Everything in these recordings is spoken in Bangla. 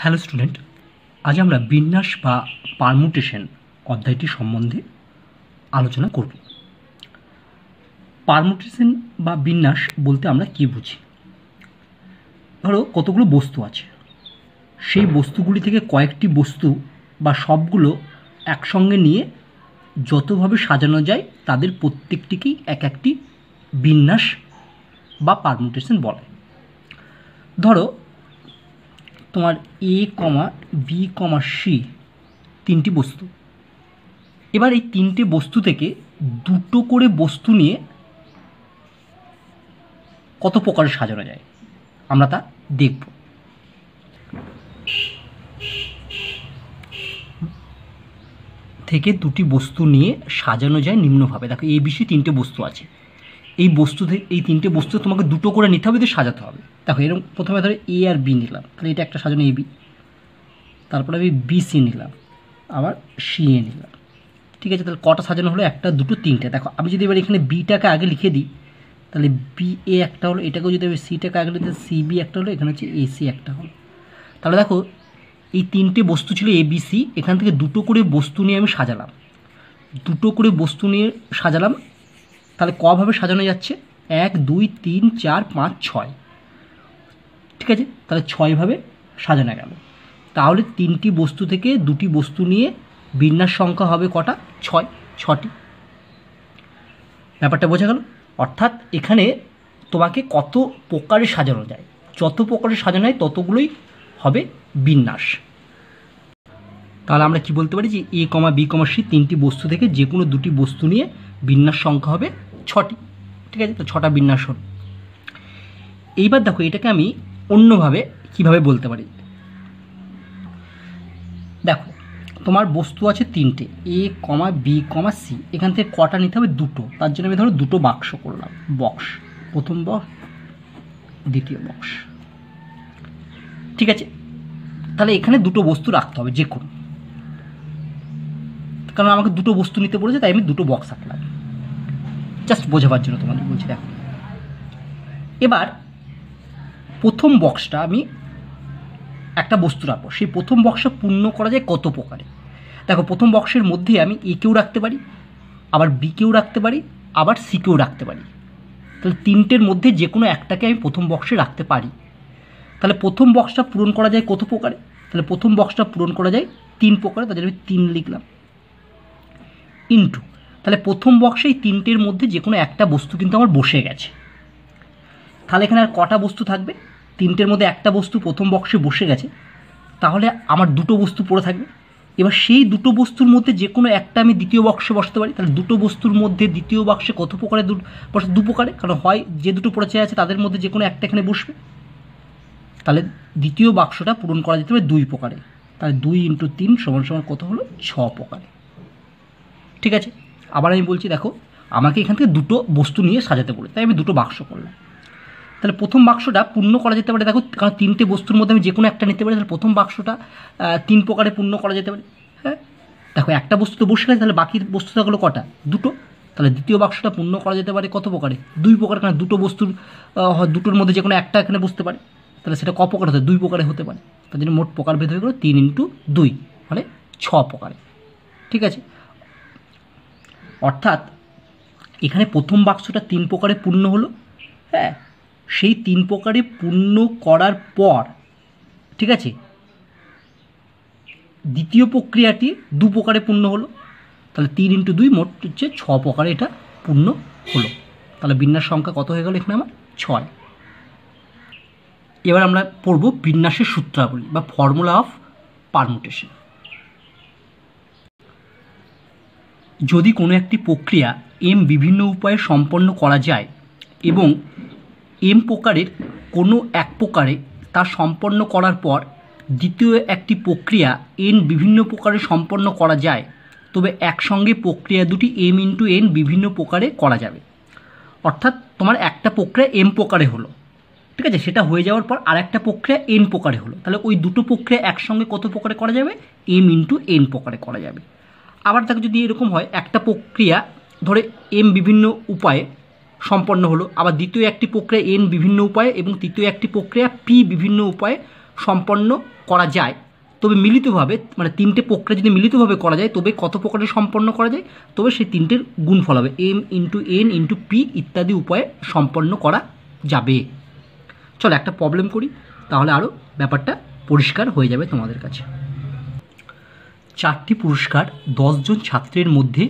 হ্যালো স্টুডেন্ট, আজ আমরা বিন্যাস বা পারমুটেশন অধ্যায়টি সম্বন্ধে আলোচনা করব। পারমুটেশন বা বিন্যাস বলতে আমরা কী বুঝি? ধরো কতগুলো বস্তু আছে, সেই বস্তুগুলি থেকে কয়েকটি বস্তু বা সবগুলো একসঙ্গে নিয়ে যতভাবে সাজানো যায় তাদের প্রত্যেকটিকেই এক একটি বিন্যাস বা পারমুটেশন বলে। ধরো তোমার এ কমা বি কমা সি তিনটি বস্তু। এবার এই তিনটে বস্তু থেকে দুটো করে বস্তু নিয়ে কত প্রকারে সাজানো যায় আমরা তা দেখব। থেকে দুটি বস্তু নিয়ে সাজানো যায় নিম্নভাবে। দেখো এ বি সি তিনটে বস্তু আছে, এই বস্তু থেকে এই তিনটে বস্তু তোমাকে দুটো করে নিতে হবে, দিয়ে সাজাতে হবে। দেখো এরকম প্রথমে ধরো এ আর বি নিলাম, তাহলে এটা একটা সাজানো এ বি, তারপরে আমি বি সি নিলাম, আবার সি এ নিলাম। ঠিক আছে, তাহলে কটা সাজানো হলো? একটা, দুটো, তিনটে। দেখো আমি যদি এবার এখানে বিটাকে আগে লিখে দিই, তাহলে বি এ একটা হলো, এটাকেও যদি আমি সিটাকে আগে লিখে দিই সি বি একটা হলো, এখানে হচ্ছে এ সি একটা হলো। তাহলে দেখো এই তিনটে বস্তু ছিল এ বি সি, এখান থেকে দুটো করে বস্তু নিয়ে আমি সাজালাম, দুটো করে বস্তু নিয়ে সাজালাম। তাহলে কভাবে সাজানো যাচ্ছে? 1 2 3 4 5 6। ঠিক আছে, তাহলে 6ভাবে সাজানো গেল। তাহলে তিনটি বস্তু থেকে দুটি বস্তু নিয়ে বিন্যাস সংখ্যা হবে কটা? 6টি। ব্যাপারটা বোঝা গেল? অর্থাৎ এখানে তোমাকে কত প্রকারে সাজানো যায়, যত প্রকারে সাজানো হয় ততগুলোই হবে বিন্যাস। তাহলে আমরা কি বলতে পারি যে এ কমা বি কমা সি তিনটি বস্তু থেকে যে কোনো দুটি বস্তু নিয়ে বিন্যাস সংখ্যা হবে 6টি। ঠিক আছে, তো 6টা বিন্যাস হল। এইবার দেখো এটাকে আমি অন্যভাবে কিভাবে বলতে পারি। দেখো তোমার বস্তু আছে তিনটে, এ কমা বি কমা সি, এখান থেকে কটা নিতে হবে? দুটো। তার জন্য আমি ধরো দুটো বাক্স করলাম, বক্স, প্রথম বক্স, দ্বিতীয় বক্স। ঠিক আছে, তাহলে এখানে দুটো বস্তু রাখতে হবে যে কোনো, কারণ আমাকে দুটো বস্তু নিতে বলেছে, তাই আমি দুটো বক্স রাখলাম, জাস্ট বোঝাবার জন্য তোমাদের বলছি। দেখো এবার প্রথম বক্সটা আমি একটা বস্তু রাখবো, সেই প্রথম বক্সটা পূর্ণ করা যায় কত প্রকারে? দেখো প্রথম বক্সের মধ্যে আমি এ কেও রাখতে পারি, আবার বি কেও রাখতে পারি, আবার সি কেও রাখতে পারি। তাহলে তিনটের মধ্যে যে কোনো একটাকে আমি প্রথম বক্সে রাখতে পারি। তাহলে প্রথম বক্সটা পূরণ করা যায় কত প্রকারে? তাহলে প্রথম বক্সটা পূরণ করা যায় 3 প্রকারে, তাদের আমি 3 লিখলাম, ইন্টু, তাহলে প্রথম বক্সে এই তিনটের মধ্যে যে কোনো একটা বস্তু কিন্তু আমার বসে গেছে। তাহলে এখানে আর কটা বস্তু থাকবে? তিনটের মধ্যে একটা বস্তু প্রথম বক্সে বসে গেছে, তাহলে আমার দুটো বস্তু পড়ে থাকবে। এবার সেই দুটো বস্তুর মধ্যে যে কোনো একটা আমি দ্বিতীয় বক্সে বসাতে পারি। তাহলে দুটো বস্তুর মধ্যে দ্বিতীয় বক্সে কত প্রকারে বসে? 2 প্রকারে, কারণ হয় যে দুটো পড়ে আছে তাদের মধ্যে যে কোনো একটা এখানে বসবে। তাহলে দ্বিতীয় বাক্সটা পূরণ করা যেতে পারে 2 প্রকারে। তাহলে 2 × 3 = কত হলো? 6 প্রকারে। ঠিক আছে, আবার আমি বলছি, দেখো আমাকে এখান থেকে দুটো বস্তু নিয়ে সাজাতে বলে, তাই আমি দুটো বাক্স করলাম। তাহলে প্রথম বাক্সটা পূর্ণ করা যেতে পারে, দেখো কারণ তিনটে বস্তুর মধ্যে আমি যে কোনো একটা নিতে পারি, তাহলে প্রথম বাক্সটা 3 প্রকারে পূর্ণ করা যেতে পারে। হ্যাঁ, দেখো একটা বস্তু তো বসে গেছে, তাহলে বাকি বস্তু থাকলো কটা? দুটো। তাহলে দ্বিতীয় বাক্সটা পূর্ণ করা যেতে পারে কত প্রকারে? 2 প্রকার, কারণ দুটো বস্তুর দুটোর মধ্যে যে কোনো একটা এখানে বসতে পারে। তাহলে সেটা ক প্রকার হতে? 2 প্রকারে হতে পারে। তার জন্য মোট প্রকার ভেদ হয়ে গেলো 3 × 2, মানে 6 প্রকারে। ঠিক আছে, অর্থাৎ এখানে প্রথম বাক্সটা 3 প্রকারে পূর্ণ হলো। হ্যাঁ, সেই 3 প্রকারে পূর্ণ করার পর, ঠিক আছে, দ্বিতীয় প্রক্রিয়াটি 2 প্রকারে পূর্ণ হলো। তাহলে 3 × 2 মোট হচ্ছে 6 প্রকারে এটা পূর্ণ হলো। তাহলে বিন্যাস সংখ্যা কত হয়ে গেল এখানে আমার? 6। এবার আমরা পড়ব বিন্যাসের সূত্রাবলী বা ফর্মুলা অফ পারমুটেশন। যদি কোনো একটি প্রক্রিয়া m বিভিন্ন উপায়ে সম্পন্ন করা যায় এবং m প্রকারের কোনো এক প্রকারে তা সম্পন্ন করার পর দ্বিতীয় একটি প্রক্রিয়া n বিভিন্ন প্রকারে সম্পন্ন করা যায়, তবে একসঙ্গে প্রক্রিয়া দুটি m × n বিভিন্ন প্রকারে করা যাবে। অর্থাৎ তোমার একটা প্রক্রিয়া m প্রকারে হলো, ঠিক আছে, সেটা হয়ে যাওয়ার পর আর একটা প্রক্রিয়া n প্রকারে হলো, তাহলে ওই দুটো প্রক্রিয়া একসঙ্গে কত প্রকারে করা যাবে? m × n প্রকারে করা যাবে। আবার দেখো যদি এরকম হয়, একটা প্রক্রিয়া ধরে m বিভিন্ন উপায়ে সম্পন্ন হলো, আবার দ্বিতীয় একটি প্রক্রিয়া n বিভিন্ন উপায়ে এবং তৃতীয় একটি প্রক্রিয়া p বিভিন্ন উপায়ে সম্পন্ন করা যায়, তবে মিলিতভাবে মানে তিনটে প্রক্রিয়া যদি মিলিতভাবে করা যায় তবে কত প্রকারে সম্পন্ন করা যায়, তবে সেই তিনটের গুণফল হবে m into n into p ইত্যাদি উপায়ে সম্পন্ন করা যাবে। চলো একটা প্রবলেম করি, তাহলে আরও ব্যাপারটা পরিষ্কার হয়ে যাবে তোমাদের কাছে। 4টি পুরস্কার 10 জন ছাত্রের মধ্যে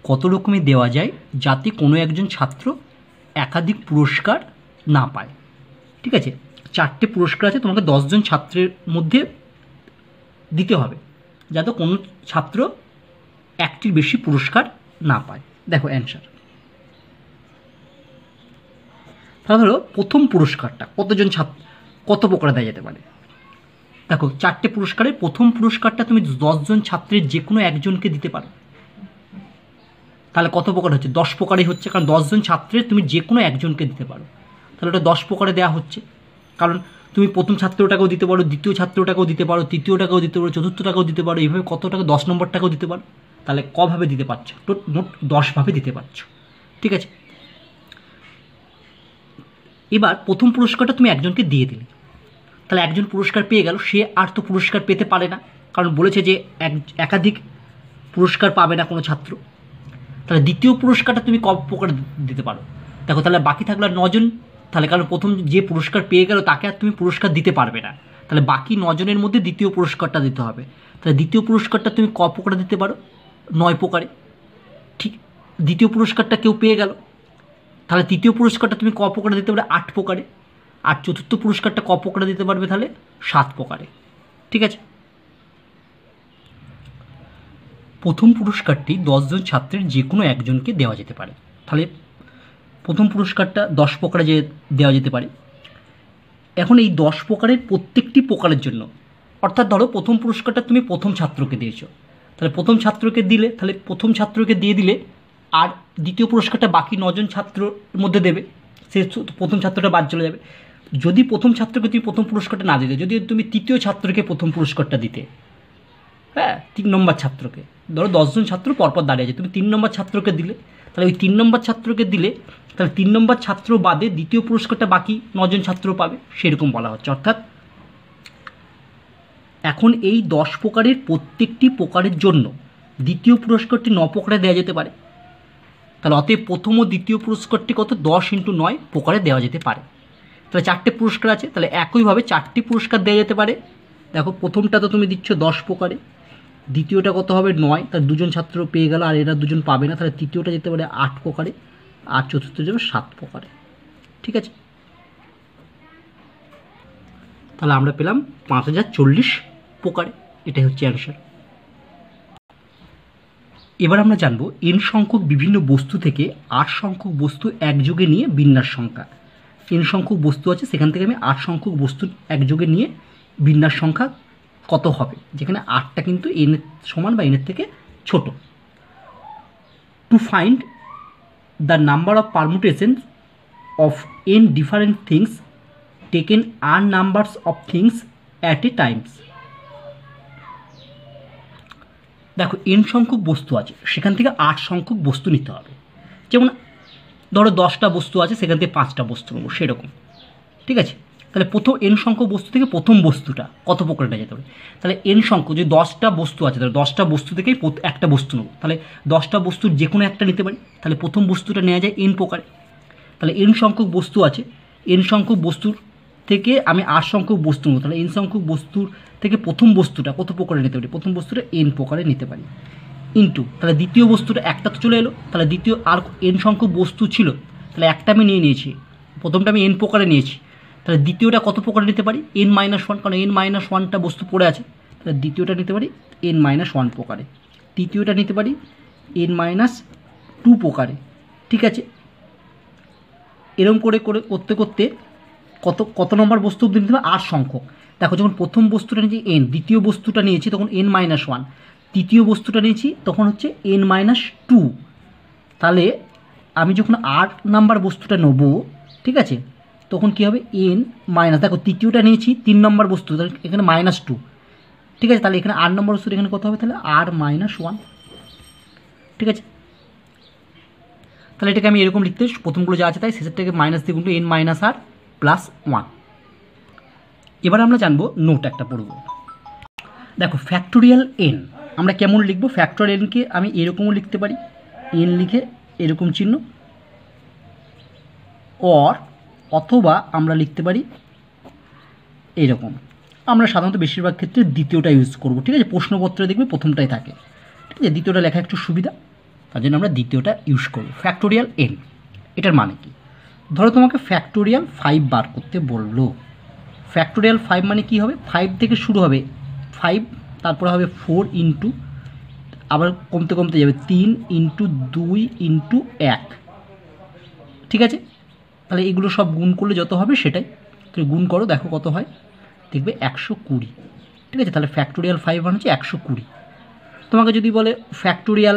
কত রকমে দেওয়া যায় যাতে কোনো একজন ছাত্র একাধিক পুরস্কার না পায়। ঠিক আছে, 4টে পুরস্কার আছে, তোমাকে 10 জন ছাত্রের মধ্যে দিতে হবে যাতে কোনো ছাত্র একটির বেশি পুরস্কার না পায়। দেখো অ্যান্সার। তাহলে ধরো প্রথম পুরস্কারটা কতজন ছাত্র কত প্রকারে দেওয়া যেতে পারে। দেখো 4টে পুরস্কারের প্রথম পুরস্কারটা তুমি 10 জন ছাত্রের যে কোনো একজনকে দিতে পারো, তাহলে কত প্রকার হচ্ছে 10 প্রকারই হচ্ছে, কারণ 10 জন ছাত্রের তুমি যে কোনো একজনকে দিতে পারো, তাহলে ওটা 10 প্রকারে দেওয়া হচ্ছে। কারণ তুমি প্রথম ছাত্রটাকেও দিতে পারো, দ্বিতীয় ছাত্রটাকেও দিতে পারো, তৃতীয়টাকেও দিতে পারো, চতুর্থটাকেও দিতে পারো, এইভাবে কত টাকা 10 নম্বরটাকেও দিতে পারো। তাহলে কভাবে দিতে পারছো, তো মোট 10ভাবে দিতে পারছো। ঠিক আছে, এবার প্রথম পুরস্কারটা তুমি একজনকে দিয়ে দিলে, তাহলে একজন পুরস্কার পেয়ে গেল, সে আর তো পুরস্কার পেতে পারে না, কারণ বলেছে যে একাধিক পুরস্কার পাবে না কোনো ছাত্র। তাহলে দ্বিতীয় পুরস্কারটা তুমি কত প্রকার দিতে পারো। দেখো তাহলে বাকি থাকলো 9 জন, তাহলে কারণ প্রথম যে পুরস্কার পেয়ে গেল তাকে আর তুমি পুরস্কার দিতে পারবে না, তাহলে বাকি 9 জনের মধ্যে দ্বিতীয় পুরস্কারটা দিতে হবে। তাহলে দ্বিতীয় পুরস্কারটা তুমি ক প্রকারে দিতে পারো, 9 প্রকারে। ঠিক, দ্বিতীয় পুরস্কারটা কেউ পেয়ে গেল, তাহলে তৃতীয় পুরস্কারটা তুমি ক প্রকারে দিতে পারবে, 8 প্রকারে। আর চতুর্থ পুরস্কারটা ক প্রকারে দিতে পারবে, তাহলে 7 প্রকারে। ঠিক আছে, প্রথম পুরস্কারটি 10 জন ছাত্রের যে কোনো একজনকে দেওয়া যেতে পারে, তাহলে প্রথম পুরস্কারটা 10 প্রকারে যে দেওয়া যেতে পারে। এখন এই 10 প্রকারের প্রত্যেকটি প্রকারের জন্য, অর্থাৎ ধরো প্রথম পুরস্কারটা তুমি প্রথম ছাত্রকে দিয়েছো, তাহলে প্রথম ছাত্রকে দিলে, তাহলে প্রথম ছাত্রকে দিয়ে দিলে আর দ্বিতীয় পুরস্কারটা বাকি 9 জন ছাত্রর মধ্যে দেবে, সে প্রথম ছাত্রটা বাদ চলে যাবে। যদি প্রথম ছাত্রকে তুমি প্রথম পুরস্কারটা না দিতে, যদি তুমি তৃতীয় ছাত্রকে প্রথম পুরস্কারটা দিতে, হ্যাঁ 3 নম্বর ছাত্রকে, ধরো 10 জন ছাত্র পরপর দাঁড়িয়ে আছে, তুমি 3 নম্বর ছাত্রকে দিলে, তাহলে ওই 3 নম্বর ছাত্রকে দিলে, তাহলে 3 নম্বর ছাত্র বাদে দ্বিতীয় পুরস্কারটা বাকি 9 জন ছাত্র পাবে, সেরকম বলা হচ্ছে। অর্থাৎ এখন এই 10 প্রকারের প্রত্যেকটি প্রকারের জন্য দ্বিতীয় পুরস্কারটি 9 প্রকারে দেওয়া যেতে পারে। তাহলে অতএব প্রথম ও দ্বিতীয় পুরস্কারটি কত 10 × 9 প্রকারে দেওয়া যেতে পারে। তাহলে 4টে পুরস্কার আছে, তাহলে একইভাবে 4টি পুরস্কার দেওয়া যেতে পারে। দেখো প্রথমটা তো তুমি দিচ্ছ 10 প্রকারে, দ্বিতীয়টা কত হবে 9, তার 2 জন ছাত্র পেয়ে গেল আর এরা 2 জন পাবে না, তাহলে তৃতীয়টা যেতে পারে 8 প্রকারে, আর চতুর্থ যাবে 7 প্রকারে। ঠিক আছে, তাহলে আমরা পেলাম 5040 প্রকারে, এটাই হচ্ছে অ্যান্সার। এবার আমরা জানবো n সংখ্যক বিভিন্ন বস্তু থেকে 8 সংখ্যক বস্তু একযোগে নিয়ে বিন্যাস সংখ্যা। n সংখ্যক বস্তু আছে, সেখান থেকে আমি 8 সংখ্যক বস্তু একযোগে নিয়ে বিন্যাস সংখ্যা কত হবে, যেখানে 8টা কিন্তু n এর সমান বা n এর থেকে ছোট। To find the number of permutations of n different things taken r numbers of things at a times. দেখো n সংখ্যক বস্তু আছে, সেখান থেকে 8 সংখ্যক বস্তু নিতে হবে। যেমন ধরো 10টা বস্তু আছে, সেখান থেকে 5টা বস্তু নেবো, সেরকম। ঠিক আছে, তাহলে প্রথম n সংখ্যক বস্তু থেকে প্রথম বস্তুটা কত প্রকারে যেতে হবে। তাহলে n সংখ্যক যদি 10টা বস্তু আছে, তাহলে 10টা বস্তু থেকেই একটা বস্তু নেবো, তাহলে 10টা বস্তুর যে কোনো একটা নিতে পারি, তাহলে প্রথম বস্তুটা নেওয়া যায় n প্রকারে। তাহলে n সংখ্যক বস্তু আছে, n সংখ্যক বস্তুর থেকে আমি 8 সংখ্যক বস্তু নেবো, তাহলে n সংখ্যক বস্তুর থেকে প্রথম বস্তুটা কত প্রকারে নিতে পারি, প্রথম বস্তুটা n প্রকারে নিতে পারি। ইন্টু তাহলে দ্বিতীয় বস্তুটা একটা তো চলে এলো, তাহলে দ্বিতীয় আর n সংখ্যক বস্তু ছিল, তাহলে একটা আমি নিয়েছি, প্রথমটা আমি n প্রকারে নিয়েছি, তাহলে দ্বিতীয়টা কত প্রকারে নিতে পারি n-1, কারণ n-1টা বস্তু পড়ে আছে, তাহলে দ্বিতীয়টা নিতে পারি n-1 প্রকারে, তৃতীয়টা নিতে পারি n-2 প্রকারে। ঠিক আছে, এরকম করে করে করতে করতে কত নম্বর বস্তু অবধি নিতে হবে 8 সংখ্যক। দেখো যখন প্রথম বস্তুটা নিয়েছি n, দ্বিতীয় বস্তুটা নিয়েছি তখন n-1, তৃতীয় বস্তুটা নিয়েছি তখন হচ্ছে n-2, তাহলে আমি যখন 8 নাম্বার বস্তুটা নেব, ঠিক আছে, তখন কী হবে n-, দেখো তৃতীয়টা নিয়েছি 3 নম্বর বস্তু, তাহলে এখানে -2, ঠিক আছে, তাহলে এখানে 8 নম্বর বস্তুটা এখানে কত হবে, তাহলে r-1। ঠিক আছে, তাহলে এটাকে আমি এরকম লিখতে, প্রথমগুলো যা আছে তাই শেষেরটাকে মাইনাস দিয়ে গুণলে n-r +1। এবার আমরা জানবো নোট একটা পড়ব। দেখো ফ্যাক্টোরিয়াল এন আমরা কেমন লিখবো? ফ্যাক্টোরিয়াল এনকে আমি এরকমও লিখতে পারি, এন লিখে এরকম চিহ্ন, অথবা আমরা লিখতে পারি এইরকম। আমরা সাধারণত বেশিরভাগ ক্ষেত্রে দ্বিতীয়টা ইউজ করব, ঠিক আছে? প্রশ্নপত্রে দেখবে প্রথমটাই থাকে, ঠিক আছে? দ্বিতীয়টা লেখা একটু সুবিধা, তার জন্য আমরা দ্বিতীয়টা ইউজ করব। ফ্যাক্টোরিয়াল এন এটার মানে কি? ধরো তোমাকে ফ্যাক্টোরিয়াল 5 বার করতে বললো। ফ্যাক্টোরিয়াল 5 মানে কি হবে? 5 থেকে শুরু হবে 5, তারপরে হবে 4 ইন্টু, আবার কমতে কমতে যাবে 3 ইন্টু 2 ইন্টু 1, ঠিক আছে? তাহলে এগুলো সব গুণ করলে যত হবে সেটাই, তুমি গুণ করো, দেখো কত হয়, দেখবে 120, ঠিক আছে? তাহলে ফ্যাক্টোরিয়াল 5 মানে হচ্ছে 120। তোমাকে যদি বলে ফ্যাক্টোরিয়াল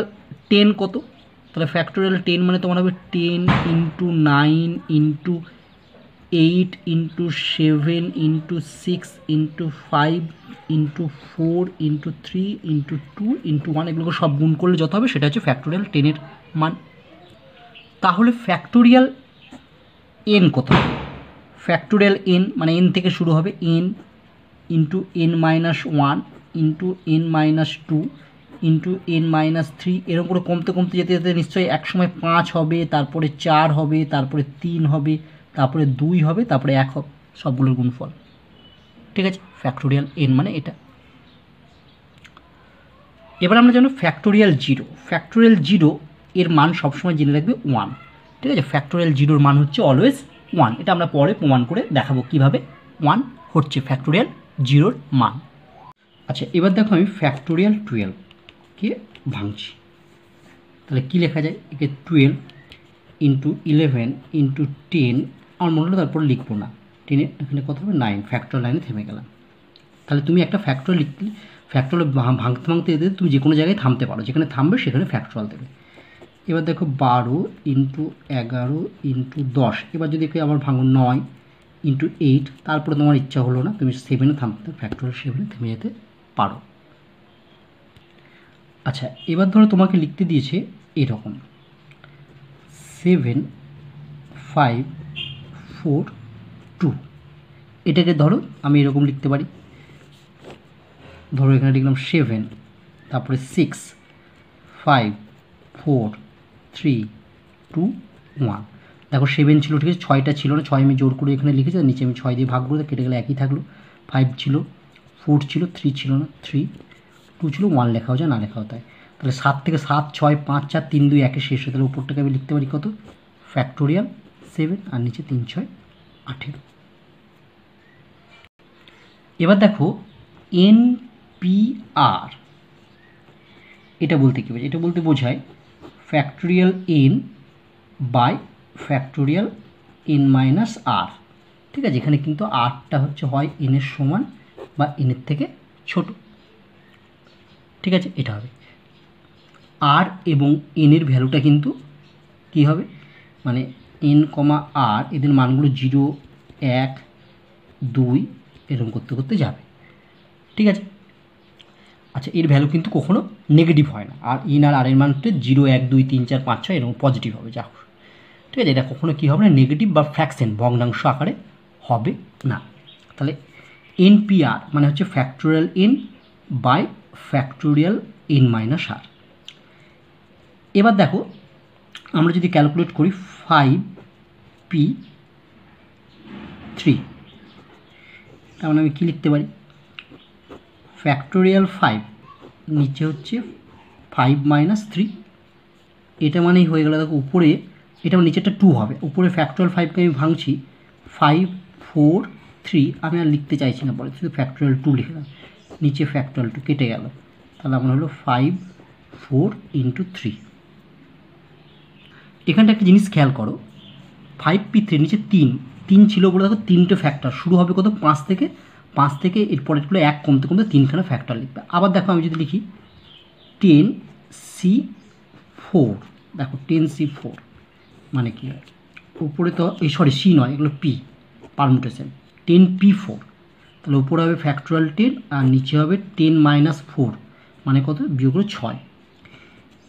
10 কত, তাহলে ফ্যাক্টোরিয়াল 10 মানে তোমার হবে 10 into 9 into 8 into 7 into 6 into 5 into 4 into 3 into 2 into 1, এগুলোকে সব গুণ করলে যত হবে সেটা হচ্ছে ফ্যাক্টোরিয়াল 10-এর মান। তাহলে ফ্যাক্টোরিয়াল এন কত? ফ্যাক্টোরিয়াল এন মানে এন থেকে শুরু হবে, N into N minus 1 into N minus 2 into N minus 3, এরকম করে কমতে কমতে যেতে যেতে নিশ্চয়ই এক সময় 5 হবে, তারপরে 4 হবে, তারপরে 3 হবে, তারপরে 2 হবে, তারপরে 1 হবে, সবগুলোর গুণফল, ঠিক আছে? ফ্যাক্টোরিয়াল এন মানে এটা। এবার আমরা জানো ফ্যাক্টোরিয়াল 0। ফ্যাক্টোরিয়াল 0 এর মান সবসময় জেনে রাখবে 1, ঠিক আছে? ফ্যাক্টোরিয়াল 0-র মান হচ্ছে অলওয়েজ 1। এটা আমরা পরে প্রমাণ করে দেখাবো কীভাবে 1 হচ্ছে ফ্যাক্টোরিয়াল 0-র মান। আচ্ছা, এবার দেখো আমি ফ্যাক্টোরিয়াল 12-কে ভাঙছি। তাহলে কী লেখা যায়? একে 12 ইন্টু 11 ইন্টু 10, আমার মনে হলো তারপর লিখবো না, 10 এখানে কত হবে 9, ফ্যাক্টোরিয়াল লাইনে থেমে গেলাম। তাহলে তুমি একটা ফ্যাক্টোরিয়াল লিখতে, ফ্যাক্টোরিয়াল ভাঙতে ভাঙতে যেতে তুমি যে কোনো জায়গায় থামতে পারো, যেখানে থামবে সেখানে ফ্যাক্টোরিয়াল দেবে। এবার দেখো 12 ইন্টু 11 ইন্টু 10, এবার যদি কেউ আবার ভাঙো 9 ইন্টু 8, তারপরে তোমার ইচ্ছা হলো না, তুমি 7-এ থামতে, ফ্যাক্টোরিয়াল 7-এ থেমে যেতে পারো। আচ্ছা, এবার ধরো তোমাকে লিখতে দিয়েছে এরকম 7 5 4 2, এটাকে ধরো আমি এরকম লিখতে পারি, ধরো এখানে লিখলাম 7, তারপরে 6 5 4 3 2 1। দেখো 7 ছিল, ঠিক আছে? 6টা ছিল না, 6 আমি জোর করে এখানে লিখেছি, নিচে আমি 6 দিয়ে ভাগ করে কেটে গেলে একই থাকলো। 5 ছিল, 4 ছিল, 3 ছিল না 3, 2 ছিল, 1 লেখাও যায় না লেখাও তাই। তাহলে 7 থেকে 7 6 5 4 3 2 1 শেষ হয়, তাহলে উপরটাকে আমি লিখতে পারি কত? ফ্যাক্টোরিয়াল 7, আর নিচে 3 6 18। এবার দেখো NPR, এটা বলতে কী বোঝায়? এটা বলতে বোঝায় factorial n by factorial n minus r, ঠিক আছে? এখানে কিন্তু rটা হচ্ছে হয় n এর সমান বা n এর থেকে ছোট, ঠিক আছে? এটা হবে r এবং n এর ভ্যালুটা কিন্তু কী হবে, মানে n, r এদের মানগুলো 0 1 2 এরকম করতে করতে যাবে, ঠিক আছে? আচ্ছা, এর ভ্যালু কিন্তু কখনো নেগেটিভ হয় না, আর ইন আর এর মানটা 0 1 2 3 4 5 6 এরকম পজিটিভ হবে, যা হোক, ঠিক আছে? এটা কখনো কী হবে না, নেগেটিভ বা ফ্র্যাকশন ভগ্নাংশ আকারে হবে না। তাহলে NPR মানে হচ্ছে factorial n by factorial n minus r। এবার দেখো আমরা যদি ক্যালকুলেট করি 5p3, তার মানে আমি কী লিখতে পারি? ফ্যাক্টোরিয়াল 5 নিচে হচ্ছে 5 মাইনাস 3, এটা মানেই হয়ে গেল। দেখো উপরে এটা নিচেটা 2 হবে, উপরে ফ্যাক্টোরিয়াল 5কে আমি ভাঙছি 5 4 3, আমি আর লিখতে চাইছি না, পরে শুধু ফ্যাক্টোরিয়াল 2 লিখলাম, নিচে ফ্যাক্টোরিয়াল 2 কেটে গেল, তাহলে আমার হলো 5 4 ইন্টু 3। এখানটা একটা জিনিস খেয়াল করো, 5p3 নিচে 3 ছিল বলে দেখো 3টে ফ্যাক্টর শুরু হবে কত? 5 থেকে এর পরেরগুলো 1 কমতে কমতে 3খানা ফ্যাক্টর লিখবে। আবার দেখো আমি যদি লিখি 10c4, দেখো 10c4 মানে কি হয়? উপরে তো সি নয়, এগুলো পি পারমুটেশন, 10p4, তাহলে উপরে হবে ফ্যাক্টোরিয়াল 10 আর নিচে হবে 10 মাইনাস 4 মানে কত? বিয়োগ করে 6।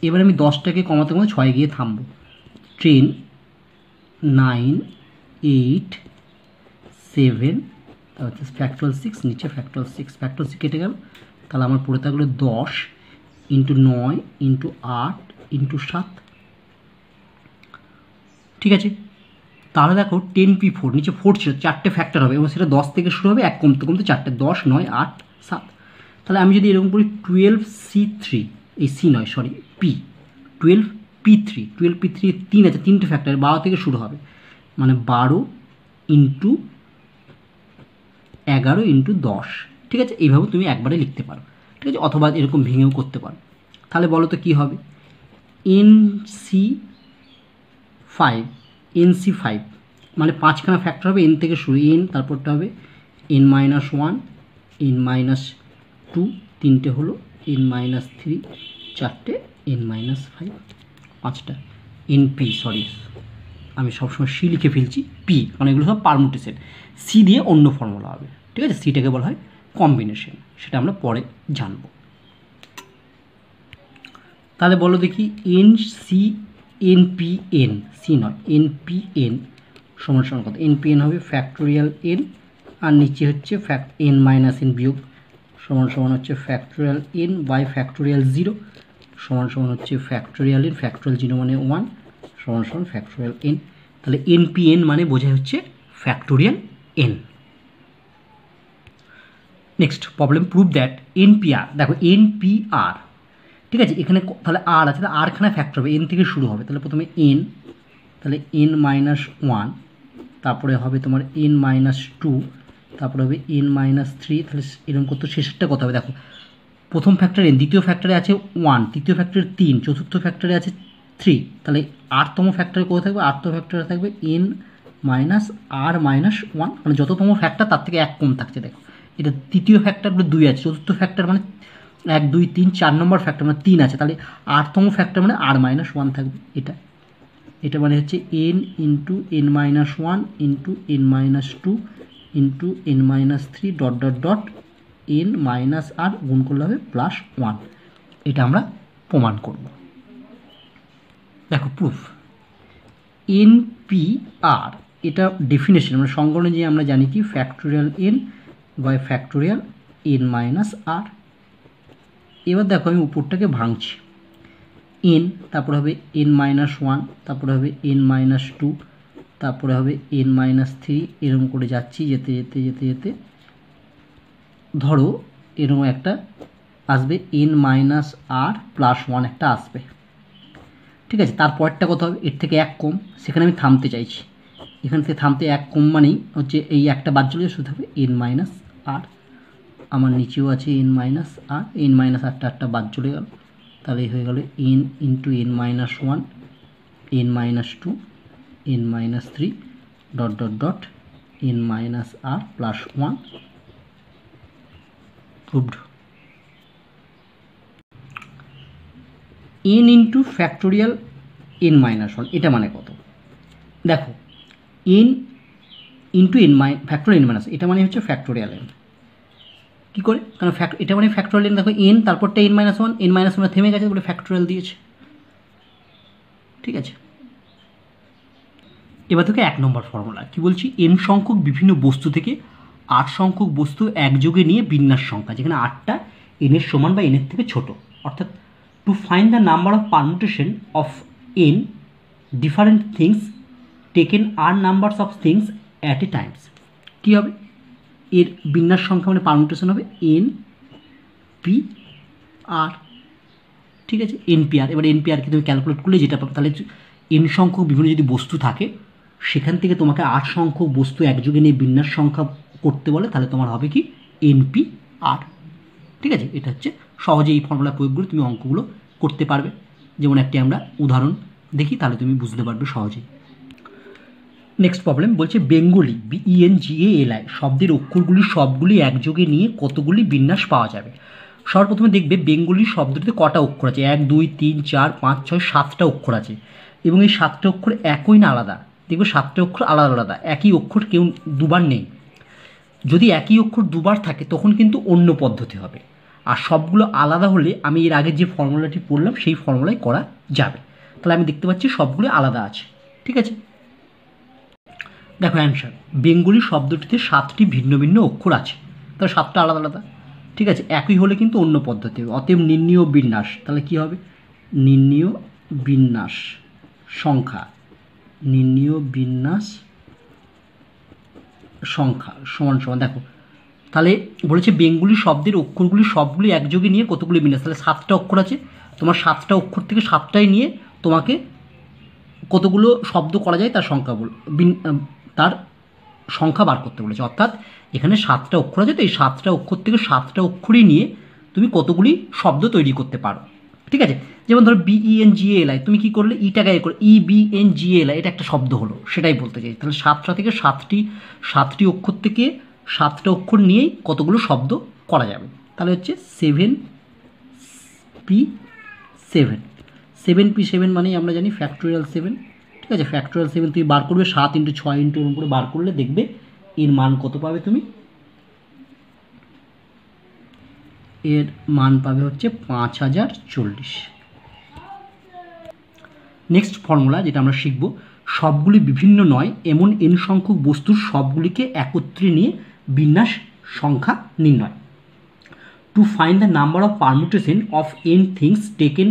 এবার আমি 10টাকে কমাতে কমাতে 6 গিয়ে থামবো, 10 9 8 7 ফ্যাক্টরিয়াল 6, নিচে ফ্যাক্টরিয়াল 6, ফ্যাক্টরিয়াল 6 কেটে গেল, তাহলে আমার পড়ে থাকলো 10 ইন্টু 9 ইন্টু 8 ইন্টু 7। ঠিক আছে, তাহলে দেখো 10p4, নিচে 4 ছিল, 4টে ফ্যাক্টর হবে এবং সেটা 10 থেকে শুরু হবে, এক কমতে কমতে 4টে, 10 9 8 7। তাহলে আমি যদি এরকম করি 12c3, এই c নয় সরি p, 12p3, 12p3 3 আছে, 3টে ফ্যাক্টর 12 থেকে শুরু হবে, মানে 12 ইন্টু 11 ইন্টু 10। ঠিক আছে, এইভাবে তুমি একবারে লিখতে পারো। ঠিক আছে, অথবা এরকম ভেঙেও করতে পারো। তাহলে বলো তো কী হবে, NC5 মানে 5খানা ফ্যাক্টর হবে, n থেকে শুরু, n তারপরটা হবে n-1 n-2, 3টে হলো n-3, 4টে n-5, 5টা NP, সরি আমি সবসময় সি লিখে ফেলছি, পি মানে এগুলো সব পারমুটেশন, সি দিয়ে অন্য ফর্মুলা হবে। ঠিক আছে, সিটাকে বলা হয় কম্বিনেশন, সেটা আমরা পরে জানব। তাহলে বলো দেখি NPN, সি নয় NPN সমান সমান কত, NPN হবে ফ্যাক্টোরিয়াল n, আর নিচে হচ্ছে n মাইনাস n বিয়োগ সমান সমান হচ্ছে ফ্যাক্টোরিয়াল n বাই ফ্যাক্টোরিয়াল 0 সমান সমান হচ্ছে ফ্যাক্টোরিয়াল n, ফ্যাক্টোরিয়াল 0 মানে 1 সমান সমান ফ্যাক্টোরিয়াল n। তাহলে NPN মানে বোঝায় হচ্ছে factorial n। Next problem, prove that NPR, দেখো NPR, ঠিক আছে, এখানে তাহলে আর আছে, তাহলে আরখানা ফ্যাক্টর হবে, n থেকে শুরু হবে, তাহলে প্রথমে n, তাহলে n-1, তারপরে হবে তোমার n-2, তারপরে হবে n-3, তাহলে এরকম করতে শেষেরটা কত হবে, দেখো প্রথম ফ্যাক্টর n, দ্বিতীয় ফ্যাক্টরে আছে 1, তৃতীয় ফ্যাক্টরে 3, চতুর্থ ফ্যাক্টরে আছে 3, তাহলে 8তম ফ্যাক্টরে কোথায় থাকবে, 8তম ফ্যাক্টরে থাকবে n-r-1, মানে যততম ফ্যাক্টর তার থেকে এক কম থাকছে। দেখো এটা তৃতীয় ফ্যাক্টরগুলো 2 আছে, চতুর্থ ফ্যাক্টর মানে 1 2 3, 4 নম্বর ফ্যাক্টর মানে 3 আছে, তাহলে 8তম ফ্যাক্টর মানে r-1 থাকবে। এটা মানে হচ্ছে n into n-1 into n-2 into n-3 dot dot dot n-r গুণ করলে হবে +1। এটা আমরা প্রমাণ করব। দেখো প্রুফ, NPR এটা ডেফিনেশন মানে সংজ্ঞানে যে আমরা জানি কি factorial n by factorial n-r। এবার দেখো আমি উপরটাকে ভাঙছি, n তারপরে হবে n-1, তারপরে হবে n-2, তারপরে হবে n-3, এরকম করে যাচ্ছি, যেতে যেতে যেতে যেতে ধরো এরকম একটা আসবে n-r+1 একটা আসবে। ঠিক আছে, তারপরটা কত হবে, এর থেকে এক কম, সেখানে আমি থামতে চাইছি, এখান থেকে থামতে এক কম মানেই হচ্ছে এই একটা বাদ চলে শুধু হবে n-r, আমার নিচেও আছে n-r, n-rটা একটা বাদ চলে গেল, তাহলে হয়ে গেল n into n-1 n-2 n-3 dot dot dot n-r+1 proved. n into factorial n-1 এটা মানে কত, দেখো n ইন্টু ফ্যাক্টোরিয়াল n-, এটা মানে হচ্ছে ফ্যাক্টোরিয়াল n। কী করে, কারণ এটা মানে ফ্যাক্টোরিয়াল n, দেখো n তারপরটা n-1, n-1 থেমে গেছে বলে ফ্যাক্টোরিয়াল দিয়েছে। ঠিক আছে, এবার থেকে 1 নম্বর ফর্মুলা কি বলছি, n সংখ্যক বিভিন্ন বস্তু থেকে 8 সংখ্যক বস্তু একযোগে নিয়ে বিন্যাস সংখ্যা, যেখানে 8টা n এর সমান বা n এর থেকে ছোট, অর্থাৎ to find the number of permutation of n different things taken r numbers of things at a times. কী হবে, এর বিন্যাস সংখ্যা মানে পারমুটেশন হবে NPR। ঠিক আছে, NPR, এবার NPRকে তুমি ক্যালকুলেট করলে যেটা পাবে, তাহলে n সংখ্যক বিভিন্ন যদি বস্তু থাকে সেখান থেকে তোমাকে 8 সংখ্যক বস্তু একযোগে নিয়ে বিন্যাস সংখ্যা করতে বলে, তাহলে তোমার হবে কি NPR। ঠিক আছে, এটা হচ্ছে সহজে এই ফর্মুলা প্রয়োগ করে তুমি অঙ্কগুলো করতে পারবে। যেমন একটি আমরা উদাহরণ দেখি, তাহলে তুমি বুঝতে পারবে সহজেই। নেক্সট প্রবলেম বলছে বেঙ্গলি BENGALI শব্দের অক্ষরগুলি সবগুলি একযোগে নিয়ে কতগুলি বিন্যাস পাওয়া যাবে। সর্বপ্রথমে দেখবে বেঙ্গলি শব্দটিতে কটা অক্ষর আছে, 1 2 3 4 5 6 7টা অক্ষর আছে, এবং এই 7টা অক্ষর একই না আলাদা, দেখবে 7টা অক্ষর আলাদা আলাদা, একই অক্ষর কেউ দুবার নেই। যদি একই অক্ষর দুবার থাকে তখন কিন্তু অন্য পদ্ধতি হবে, আর সবগুলো আলাদা হলে আমি এর আগে যে ফর্মুলাটি পড়লাম সেই ফর্মুলাই করা যাবে। তাহলে আমি দেখতে পাচ্ছি সবগুলো আলাদা আছে। ঠিক আছে, দেখো অ্যান্সার, বেঙ্গলি শব্দটিতে 7টি ভিন্ন ভিন্ন অক্ষর আছে, তাহলে 7টা আলাদা আলাদা। ঠিক আছে, একই হলে কিন্তু অন্য পদ্ধতি হবে। অতএব নির্ণীয় বিন্যাস, তাহলে কি হবে, নির্ণীয় বিন্যাস সংখ্যা, নির্ণীয় বিন্যাস সংখ্যা সমান সমান, দেখো তাহলে বলেছে বেঙ্গলি শব্দের অক্ষরগুলি সবগুলি একযোগে নিয়ে কতগুলি বিন্যাস, তাহলে 7টা অক্ষর আছে, তোমার 7টা অক্ষর থেকে 7টাই নিয়ে তোমাকে কতগুলো শব্দ করা যায় তার সংখ্যা তার সংখ্যা বার করতে বলেছে। অর্থাৎ এখানে 7টা অক্ষর আছে, তো এই 7টা অক্ষর থেকে 7টা অক্ষরই নিয়ে তুমি কতগুলি শব্দ তৈরি করতে পারো। ঠিক আছে, যেমন ধরো BENGALI, তুমি কি করলে ইটাকে করে EBNGALI, এটা একটা শব্দ হলো, সেটাই বলতে চাই। তাহলে 7টা থেকে 7টি অক্ষর থেকে 7টা অক্ষর নিয়েই কতগুলো শব্দ করা যাবে। তাহলে হচ্ছে 7P7, 7P7 মানে আমরা জানি ফ্যাক্টোরিয়াল 7। ঠিক আছে, ফ্যাক্টোরিয়াল 7 তুমি বার করবে 7 × 6 × এরকম করে বার করলে দেখবে এর মান কত পাবে, তুমি এর মান পাবে হচ্ছে 5040। নেক্সট ফর্মুলা যেটা আমরা শিখব, সবগুলি বিভিন্ন নয় এমন n সংখ্যক বস্তুর সবগুলিকে একত্রে নিয়ে বিন্যাস সংখ্যা নির্ণয়। Two find the number of permutation of n things taken